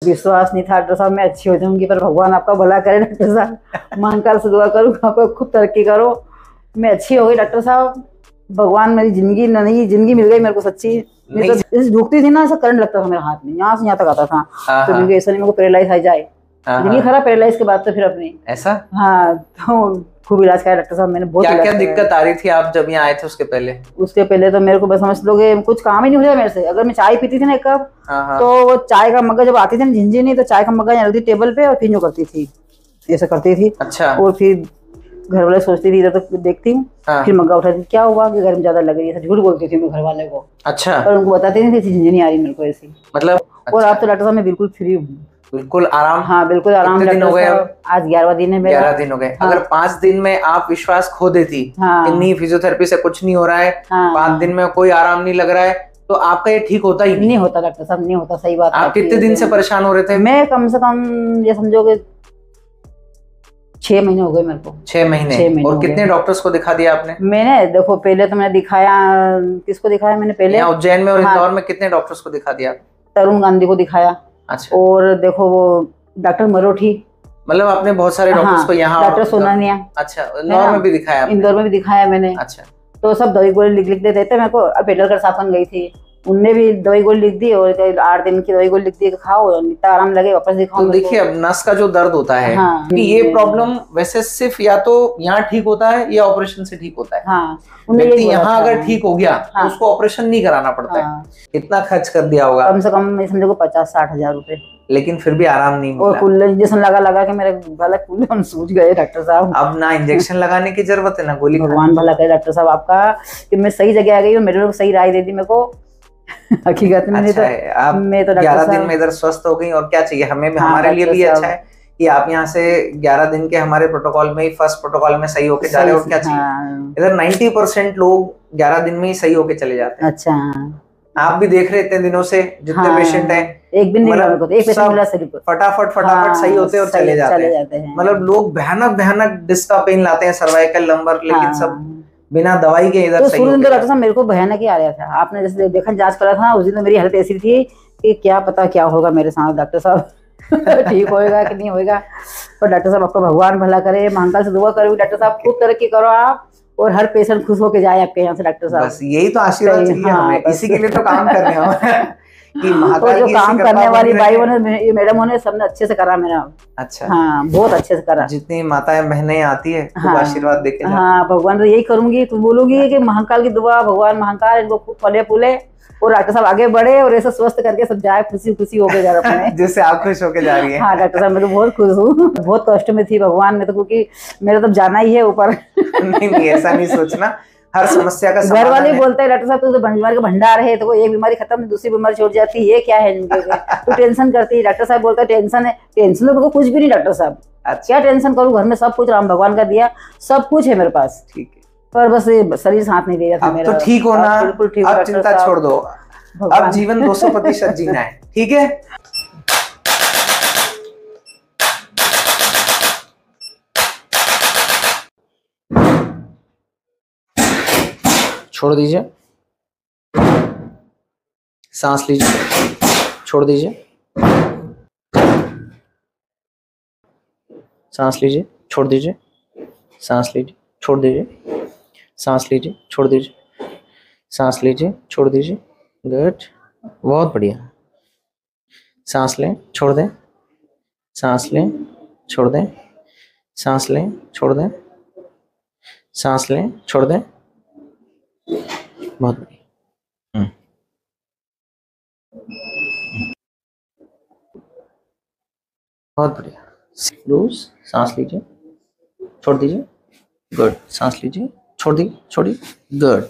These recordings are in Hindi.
विश्वास नहीं था डॉक्टर साहब मैं अच्छी हो जाऊंगी, पर भगवान आपका भला करे डॉक्टर साहब। महाकाल से दुआ करूँ आपको खूब तरक्की करो। मैं अच्छी हो गई डॉक्टर साहब, भगवान मेरी जिंदगी नई जिंदगी मिल गई मेरे को सच्ची। नहीं तो जैसे झुकती थी ना, ऐसा करंट लगता था मेरे हाथ में, यहाँ से यहाँ तक आता था। तो क्योंकि ऐसा नहीं मेरे को पैरालाइज आ जाए, जिंदगी खराब पैरालाइज के बाद तो फिर अपनी ऐसा। हाँ, तो खूब इलाज कराया डॉक्टर साहब मैंने, बहुत क्या क्या दिक्कत आ रही थी आप जब यहाँ आए थे उसके पहले? उसके पहले तो मेरे को बस समझ लोगे कुछ काम ही नहीं हो रहा मेरे से। अगर मैं चाय पीती थी ना एक कप, तो वो चाय का मग्गा जब आती थी ना झिंझिनी, तो चाय का मग्गा यहाँ रखती टेबल पे और फिर जो करती थी ऐसा करती थी। अच्छा। और फिर घर वाले सोचती थी, इधर तक देखती हूँ, फिर मग्गा उठाती, क्या हुआ कि गर्म ज्यादा लग रही है, झूठ बोलती थी मैं घर वाले को। अच्छा। और उनको बताती नहीं थी झिंझिनी आ रही मेरे को ऐसी, मतलब। और आप तो डॉक्टर साहब मैं बिल्कुल फ्री हूँ, बिल्कुल आराम। हाँ बिल्कुल आराम। कितने दिन हो गए? आज 11वां दिन है मेरा। 11 दिन हो गए। हाँ। अगर 5 दिन में आप विश्वास खो देती कि नहीं फिजियोथेरेपी से कुछ नहीं हो रहा है, 5 दिन में कोई आराम नहीं लग रहा है, तो आपका ये ठीक होता ही नहीं होता डॉक्टर साहब, नहीं होता। सही बात। आप कितने दिन से परेशान हो रहे थे? मैं कम से कम ये समझोगे 6 महीने हो गए मेरे को। 6 महीने। और कितने डॉक्टर्स को दिखा दिया आपने? मैंने देखो पहले तो मैंने दिखाया, किसको दिखाया मैंने पहले? उज्जैन में और इंदौर में कितने डॉक्टर्स को दिखा दिया? तरुण गांधी को दिखाया। अच्छा। और देखो वो डॉक्टर मरोठी, मतलब आपने बहुत सारे डॉक्टर्स को यहाँ। डॉक्टर सोनानिया। अच्छा। इंदौर में भी दिखाया? इंदौर में भी दिखाया मैंने। अच्छा। तो सब दवाई गोली लिख देते थे मेरे को। अब पेटलकर सापन गई थी, उनने भी दवाई गोली लिख दी, और 8 दिन की दवाई गोली लिख दी, खाओ इतना आराम लगे वापस दिखाओ। तो देखिए अब नस का जो दर्द होता है, कि ये प्रॉब्लम वैसे सिर्फ या तो यहाँ ठीक होता है या ऑपरेशन से ठीक होता है। व्यक्ति यहाँ अगर ठीक हो गया तो उसको ऑपरेशन नहीं कराना पड़ता है। कितना खर्च कर दिया होगा? कम से कम समझो 50-60 हजार रुपए, लेकिन फिर भी आराम नहीं मिला। और कूलर इंजेक्शन लगा के मेरे भला कूलर सूझ गए डॉक्टर साहब। अब ना इंजेक्शन लगाने की जरूरत है ना गोली। भगवान भला करे डॉक्टर साहब आपका कि मैं सही जगह आ गई और मेरे को सही राय दे दी मेरे को। हकीकत में अच्छा है, आप 11 दिन में इधर स्वस्थ हो गई, और क्या चाहिए हमें? हमारे लिए भी अच्छा है कि आप यहाँ से 11 दिन के हमारे प्रोटोकॉल में ही, फर्स्ट प्रोटोकॉल में सही होके जा रहे हो। और क्या चाहिए? इधर 90% लोग 11 दिन में ही सही होके चले जाते हैं। अच्छा। आप भी देख रहे इतने दिनों से जितने पेशेंट हैं, एक भी नहीं मिला मेरे को, एक पेशेंट मिला सिर्फ। फटाफट सही होते हैं और चले जाते हैं। मतलब लोग भयानक डिस्क का पेन लाते हैं, सर्वाइकल लंबर, लेकिन सब बिना दवाई के इधर सही हो गया। डॉक्टर साहब मेरे को भयानक ही आ रहा था। आपने जैसे देखा जांच करा था उस दिन, तो मेरी हालत ऐसी थी कि क्या पता क्या होगा मेरे साथ डॉक्टर साहब। ठीक होएगा कि नहीं होएगा, पर डॉक्टर साहब आपका भगवान भला करे, महाकाल से दुआ करो डॉक्टर साहब खूब तरक्की करो आप, और हर पेशेंट खुश होके जाए आपके यहाँ से डॉक्टर साहब। बस यही तो आशीर्वाद चाहिए हमें, इसी के लिए तो काम कर रहे हैं कि महाकाल जो काम करने वाली भाइयों ने, मैडम ने, सबने अच्छे से करा मेरा। अच्छा। हाँ बहुत अच्छे से करा। जितनी माताएं बहनें आती है तो आशीर्वाद देके हाँ भगवान तो यही करूंगी, तुम बोलोगी कि महाकाल की दुआ, भगवान महाकाल इनको खूब फले फूले और डॉक्टर साहब आगे बढ़े और ऐसा स्वस्थ करके सब जाए खुशी होके जा रहे हैं। जिससे आप खुश होके जा रही है। हाँ डॉक्टर साहब मैं तो बहुत खुश हूँ, बहुत कष्ट में थी भगवान में तो, क्योंकि मेरा तो जाना ही है ऊपर। नहीं ऐसा नहीं सोचना, हर समस्या का घर वाले बोलते हैं डॉक्टर साहब तो बीमारी का भंडार है, तो एक बीमारी खत्म दूसरी बीमारी छोड़ जाती है, ये क्या है तो टेंशन करती है। डॉक्टर साहब बोलता है टेंशन है, टेंशन तो मेरे को कुछ भी नहीं डॉक्टर साहब। क्या टेंशन करूँ, घर में सब कुछ राम भगवान का दिया, सब कुछ है मेरे पास। ठीक है, पर बस शरीर साथ नहीं दे रहा था मेरा। तो ठीक होना, बिल्कुल ठीक। अब चिंता छोड़ दो, अब जीवन 200% जीना है। ठीक है, छोड़ दीजिए, सांस लीजिए, छोड़ दीजिए, सांस लीजिए, छोड़ दीजिए, सांस लीजिए, छोड़ दीजिए, सांस लीजिए, छोड़ दीजिए, सांस लीजिए, छोड़ दीजिए। गुड, बहुत बढ़िया। सांस लें, छोड़ दें, सांस लें, छोड़ दें, सांस लें, छोड़ दें, सांस लें, छोड़ दें। बहुत बढ़िया। बहुत बढ़िया। लूज, सांस लीजिए, छोड़ दीजिए। गुड, सांस लीजिए, छोड़ दीजिए, छोड़िए। Good,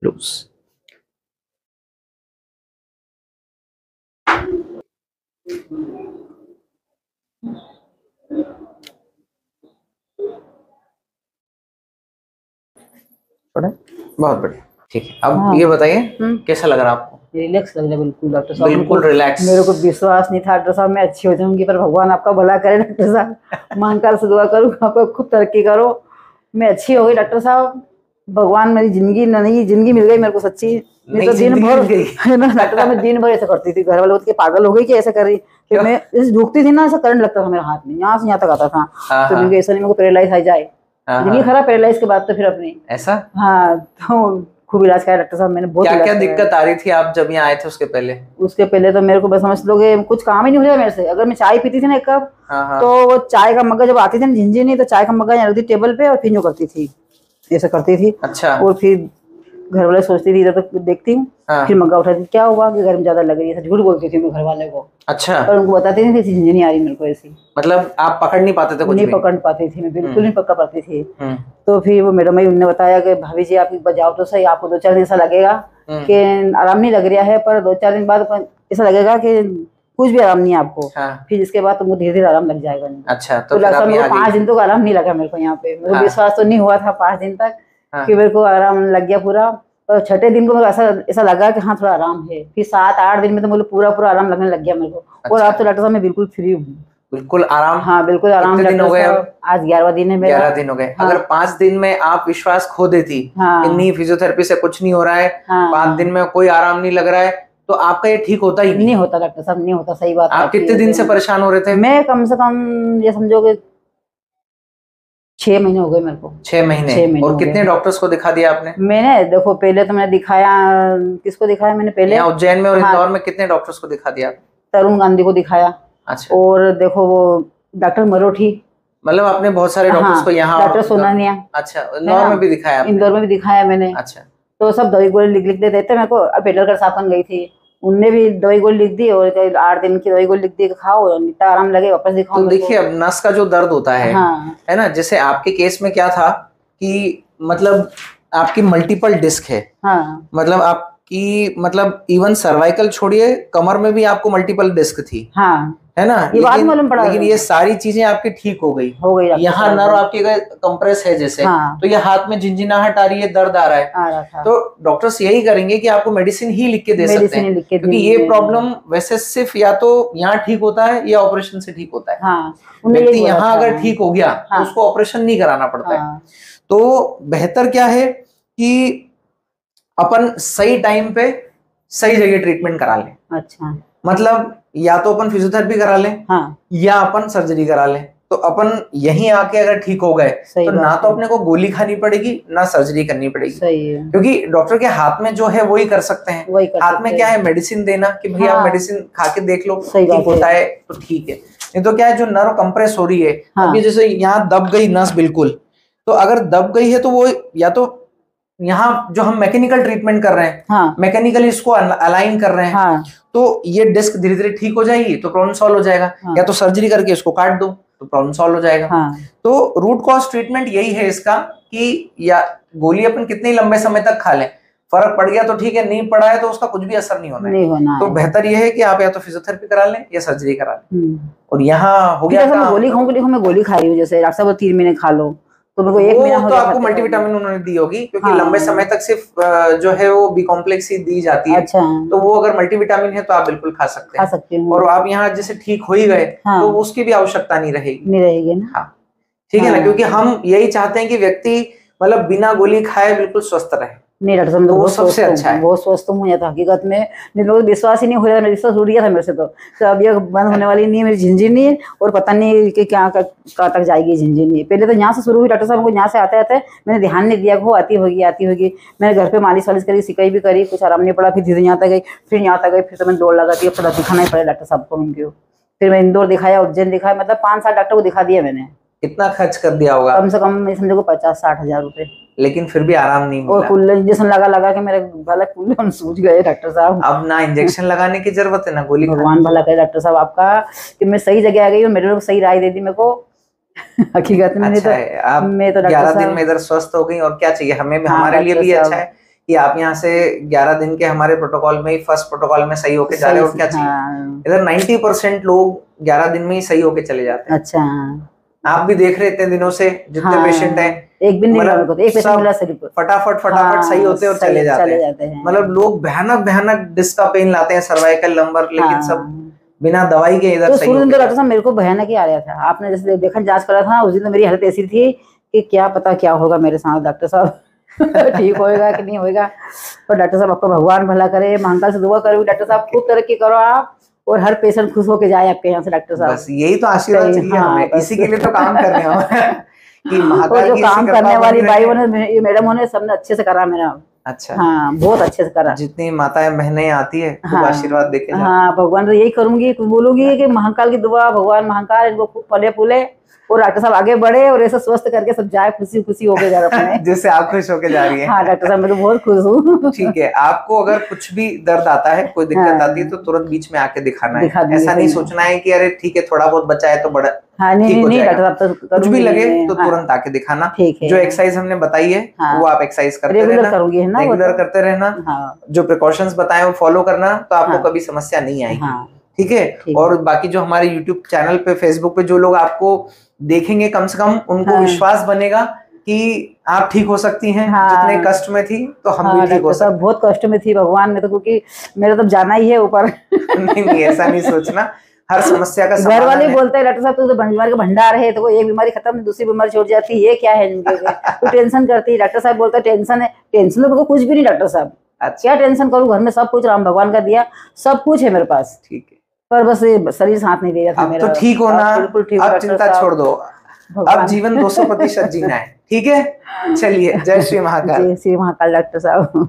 loose. बहुत बढ़िया, ठीक है। अब ये बताइए कैसा लग रहा आपको? रिलैक्स लग रहा है बिल्कुल डॉक्टर साहब, बिल्कुल रिलैक्स। मेरे को विश्वास नहीं था डॉक्टर साहब मैं अच्छी हो जाऊंगी, पर भगवान आपका भला करे डॉक्टर साहब। महाकाल से दुआ करूँ आपको खूब तरक्की करो। मैं अच्छी हो गई डॉक्टर साहब, भगवान मेरी जिंदगी नई जिंदगी मिल गई मेरे को सच्ची। मैं तो दिन भर है ना डॉक्टर साहब, मैं दिन भर ऐसा करती थी, घर वाले बोलते पागल हो गई कि ऐसा कर रही। फिर मैं जैसे झुकती थी ना, ऐसा करंट लगता था मेरे हाथ में, यहाँ से यहाँ तक आता था। तो मुझे ऐसा नहीं, मुझे पैरालाइज आ जाए, जिंदगी खराब पैरालाइज के बाद तो फिर अपनी ऐसा। हाँ, तो खूब इलाज कराया डॉक्टर साहब मैंने, बहुत क्या इलाज क्या कराया। दिक्कत आ रही थी आप जब यहाँ आए थे उसके पहले? उसके पहले तो मेरे को बस समझ लोगे कुछ काम ही नहीं हो रहा मेरे से। अगर मैं चाय पीती थी ना एक कप, हाँ। तो वो चाय का मग्गा जब आती थी ना झिंझिनी, तो चाय का मग्गा यहाँ रखती टेबल पे और फिर यूं करती थी, ऐसा करती थी। अच्छा। और फिर घर वाले सोचती थी, इधर तक देखती हूँ, हाँ। फिर मग्गा उठाती, क्या हुआ कि गर्म ज्यादा लग रही है, ऐसा झूठ बोलती थी मैं घर वाले को। अच्छा। और उनको बताती थी झिंझिनी आ रही मेरे को ऐसी। मतलब आप पकड़ नहीं पाते थे कुछ नहीं भी? पकड़ पाती थी मैं, बिल्कुल नहीं पकड़ पाती थी। हम्म। तो फिर वो मैडम ने बताया कि भाभी जी आप बजाओ तो सही, आपको 2-4 दिन ऐसा लगेगा कि आराम नहीं लग रहा है, पर 2-4 दिन बाद ऐसा लगेगा कि कुछ भी आराम नहीं है आपको। हाँ। फिर इसके बाद तुमको धीरे धीरे आराम लग जाएगा। अच्छा, तो लगता मेरे को 5 दिन तो आराम नहीं लगा मेरे को यहाँ पे, मेरे को विश्वास तो नहीं हुआ था 5 दिन तक कि मेरे को आराम लग गया पूरा। और छठे दिन को ऐसा लगा कि हाँ थोड़ा आराम है। फिर 7-8 दिन में तो मुझे पूरा आराम लगने लग गया मेरे को। और अब तो डॉक्टर साहब मैं बिल्कुल फ्री हूँ, बिल्कुल आराम। हाँ बिल्कुल आराम। कितने दिन हो गए अब? आज 11वां दिन है मेरा। 11 दिन हो गए। हाँ। अगर 5 दिन में आप विश्वास खो देती हाँ। कि नहीं फिजियोथेरेपी से कुछ नहीं हो रहा है, हाँ। 5 दिन में कोई आराम नहीं लग रहा है, तो आपका ये ठीक होता ही नहीं होता डॉक्टर साहब, नहीं होता। सही बात। आप कितने दिन से परेशान हो रहे थे? मैं कम से कम ये समझो कि 6 महीने हो गए मेरे को। 6 महीने। और कितने डॉक्टर्स को दिखा दिया आपने? मैंने देखो पहले तो मैंने दिखाया, किसको दिखाया मैंने पहले? यहाँ उज्जैन में और इंदौर में कितने डॉक्टर्स को दिखा दिया? तरुण गांधी को दिखाया। अच्छा। और देखो वो डॉक्टर मरोठी, मतलब आपने बहुत सारे डॉक्टर्स को यहाँ। डॉक्टर सोनानिया। अच्छा, इंदौर में भी दिखाया? इंदौर में भी दिखाया मैंने। अच्छा। तो सब दवाई गोली लिख दे देते मेरे को। अब पेडलकर साहब गई थी, उनने भी दवाई गोली लिख दी और 8 दिन की दवाई गोली लिख दी, खाओ इतना आराम लगे वापस दिखाओ। तो देखिए अब नस का जो दर्द होता है, हाँ। है ना, जैसे आपके केस में क्या था कि मतलब आपकी मल्टीपल डिस्क है। हाँ। मतलब आपकी मतलब इवन सर्वाइकल छोड़िए, कमर में भी आपको मल्टीपल डिस्क थी। हाँ। है ना, ये बात मालूम पड़ा। लेकिन ये सारी चीजें आपकी ठीक हो गई। यहाँ नर्व आपके कंप्रेस है जैसे। हाँ। तो ये हाथ में झिंझिनाहट आ रही है, दर्द आ रहा है। तो डॉक्टर्स यही करेंगे कि आपको मेडिसिन ही लिख के दे सकते हैं, क्योंकि ये प्रॉब्लम वैसे सिर्फ या तो यहाँ ठीक होता है या ऑपरेशन से ठीक होता है। हाँ। व्यक्ति यहाँ अगर ठीक हो गया तो उसको ऑपरेशन नहीं कराना पड़ता है। तो बेहतर क्या है कि अपन सही टाइम पे सही जगह ट्रीटमेंट करा लें। अच्छा। मतलब या तो अपन फिजियोथेरेपी करा लें, हाँ, या अपन सर्जरी करा लें। तो अपन यहीं आके अगर ठीक हो गए तो ना तो अपने को गोली खानी पड़ेगी ना सर्जरी करनी पड़ेगी। सही है। क्योंकि डॉक्टर के हाथ में जो है वही कर सकते हैं। हाथ में क्या है, मेडिसिन देना कि भैया आप मेडिसिन खा के देख लो, ठीक होता है तो ठीक है, नहीं तो क्या है जो नर्व कंप्रेस हो रही है, अभी जैसे यहाँ दब गई नस बिल्कुल, तो अगर दब गई है तो वो या तो यहाँ जो हम मैकेनिकल ट्रीटमेंट कर रहे हैं, हाँ, मैकेनिकली इसको अलाइन कर रहे हैं, हाँ, तो ये डिस्क धीरे धीरे ठीक हो जाएगी तो प्रॉब्लम सॉल्व हो जाएगा। हाँ। या तो सर्जरी करके इसको काट दो तो प्रॉब्लम सॉल्व हो जाएगा। हाँ। तो रूट कॉज ट्रीटमेंट यही है इसका कि या गोली अपन कितने लंबे समय तक खा लें, फर्क पड़ गया तो ठीक है, नहीं पड़ा है तो उसका कुछ भी असर नहीं होना है। तो बेहतर ये है कि आप या तो फिजियोथेरेपी करा लें या सर्जरी करा लें। और यहाँ हो गया गोली खाऊंगी, देखो मैं गोली खा रही हूँ, जैसे डॉक्टर साहब 3 महीने खा लो तो मेरे को 1 महीना हो तो आपको मल्टीविटामिन उन्होंने दी होगी, क्योंकि हाँ, लंबे समय तक सिर्फ जो है वो बी कॉम्प्लेक्स ही दी जाती है। अच्छा। तो वो अगर मल्टीविटामिन है तो आप बिल्कुल खा सकते हैं। और आप यहाँ जैसे ठीक हो ही गए, हाँ, तो उसकी भी आवश्यकता नहीं रहेगी ना। हाँ, ठीक है ना, क्योंकि हम यही चाहते हैं कि व्यक्ति मतलब बिना गोली खाए बिल्कुल स्वस्थ रहे। नहीं डॉक्टर साहब, वो सबसे अच्छा है। बहुत स्वस्थ हूँ या तो हकीकत में लोग विश्वास ही नहीं हो रहा, मेरा विश्वास उड़ गया था मेरे से। तो अब ये बंद होने वाली नहीं है मेरी झिंझिनी, और पता नहीं कि क्या कहाँ तक जाएगी झिंझिनी। पहले तो यहाँ से शुरू हुई, डॉक्टर साहब को यहाँ से आते आते मैंने ध्यान नहीं दिया, वो आती होगी। मैंने घर पे मालिश वालिश करी, सिकाई भी करी, कुछ आराम नहीं पड़ा। फिर धीरे यहाँ तक गई, फिर यहाँ तक गई, फिर तो मैंने दौड़ लगा दी, अब थोड़ा दिखाना ही पड़ा डॉक्टर साहब को उनके। फिर मैं इंदौर दिखाया, उज्जैन दिखाया, मतलब 5-7 डॉक्टर को दिखा दिया मैंने। कितना खर्च कर दिया होगा? कम से कम मैं समझो 50-60 हजार रुपए। लेकिन फिर भी आराम नहीं मिला। और कुल्ले इंजेक्शन लगा के मेरे गला कुल्ले हम सूज गए डॉक्टर साहब। अब ना इंजेक्शन लगाने की जरूरत है ना गोली। भगवान भला करे डॉक्टर साहब आपका कि मैं सही जगह आ गई और मेरे को सही राय दे दी मेरे को। हकीकत में अच्छा है, आप मैं तो 11 दिन में इधर स्वस्थ हो गई, और क्या चाहिए हमें। हमारे लिए भी अच्छा है कि आप यहाँ से 11 दिन के हमारे प्रोटोकॉल में ही, फर्स्ट प्रोटोकॉल में सही होके जा रहे हो। और क्या चाहिए, इधर 90% लोग 11 दिन में ही सही होके चले जाते हैं। अच्छा, आप भी देख रहे इतने दिनों से जितने पेशेंट हैं, एक दिन नहीं मतलब एक पेशेंट मिला फटाफट सही होते और चले जाते हैं। मतलब लोग भयानक डिस्क का पेन लाते हैं, सर्वाइकल लंबर, लेकिन सब बिना दवाई के इधर सही होते हैं। डॉक्टर साहब मेरे को भयानक ही आ रहा था, आपने जैसे देखा जांच करा था उस दिन तो मेरी हालत ऐसी थी कि क्या पता क्या होगा मेरे साथ डॉक्टर साहब। ठीक होएगा कि नहीं होएगा। और डॉक्टर साहब आपका भगवान भला करे, महाकाल से दुआ करूँ डॉक्टर साहब खूब तरक्की करो आप, और हर पेशेंट खुश होके जाए आपके यहाँ से डॉक्टर साहब। बस यही तो आशीर्वाद चाहिए हाँ, हमें, बस। इसी के लिए तो काम कर रहे हैं कि और महाकाल जो की काम ऐसी करने कृपा वाली बनी भाई रहे। ने, मैडम होने, सबने अच्छे से करा मेरा। अच्छा, हाँ, बहुत अच्छे से करा। जितनी माताएं बहनें आती है खूब हाँ, आशीर्वाद देके जाती हाँ, भगवान से यही करूंगी, कुछ बोलूंगी कि महाकाल की दुआ, भगवान महाकाल इनको खूब फले फूले, और डॉक्टर साहब आगे बढ़े और ऐसे स्वस्थ करके सब जाए खुशी खुशी होके घर अपने। है। जिससे आप खुश होके जा रही है। हाँ डॉक्टर साहब, मैं तो बहुत खुश हूँ। ठीक है, आपको अगर कुछ भी दर्द आता है, कोई दिक्कत हाँ, आती है, तो तुरंत बीच में आके दिखाना है। दिखा दूंगी, ऐसा नहीं सही है। सोचना है कि अरे ठीक है थोड़ा बहुत बचा है तो बड़ा हाँ, नहीं ठीक नहीं हो नहीं जाएगा। डॉक्टर साहब तो कुछ भी करूंगी लगे मैं, तो हाँ, तुरंत आके दिखाना। ठीक है। जो एक्सरसाइज हमने बताई है हाँ, वो आप एक्सरसाइज करते रेगुलर रहना, करूंगी, है ना वो रेगुलर तो। करते रहना। हाँ, जो प्रिकॉशंस बताए वो फॉलो करना, तो आपको हाँ, कभी समस्या नहीं आएगी। हाँ, ठीक है। ठीक और है। बाकी जो हमारे यूट्यूब चैनल पे, फेसबुक पे जो लोग आपको देखेंगे, कम से कम उनको हाँ, विश्वास बनेगा कि आप ठीक हो सकती हैं। जितने हाँ, कष्ट में थी तो हम भी हाँ ठीक हो डॉक्टर साहब, सकते बहुत कष्ट में थी भगवान में तो, क्योंकि मेरा तो जाना ही है ऊपर। हैं। नहीं नहीं, ऐसा नहीं सोचना, हर समस्या का घर समाधान वाले है। बोलते हैं डॉक्टर साहब, तू तो बीमारी का भंडार है, तो वो एक बीमारी खत्म दूसरी बीमारी छोड़ जाती है, ये क्या है इनके लिए? तू टेंशन करती है। डॉक्टर साहब बोलते हैं टेंशन है, टेंशन तो मेरे को कुछ भी नहीं डॉक्टर साहब। अच्छा, क्या टेंशन करूँ, घर में सब कुछ राम भगवान का दिया, सब कुछ है मेरे पास, ठीक है। पर बस ये शरीर साथ नहीं दे रहा था अब मेरा। तो ठीक होना, अब बिल्कुल ठीक अब डॉक्टर चिंता साहब, छोड़ दो, अब भगवान। जीवन 200% जीना है। ठीक है, चलिए, जय श्री महाकाल। जय श्री महाकाल डॉक्टर साहब।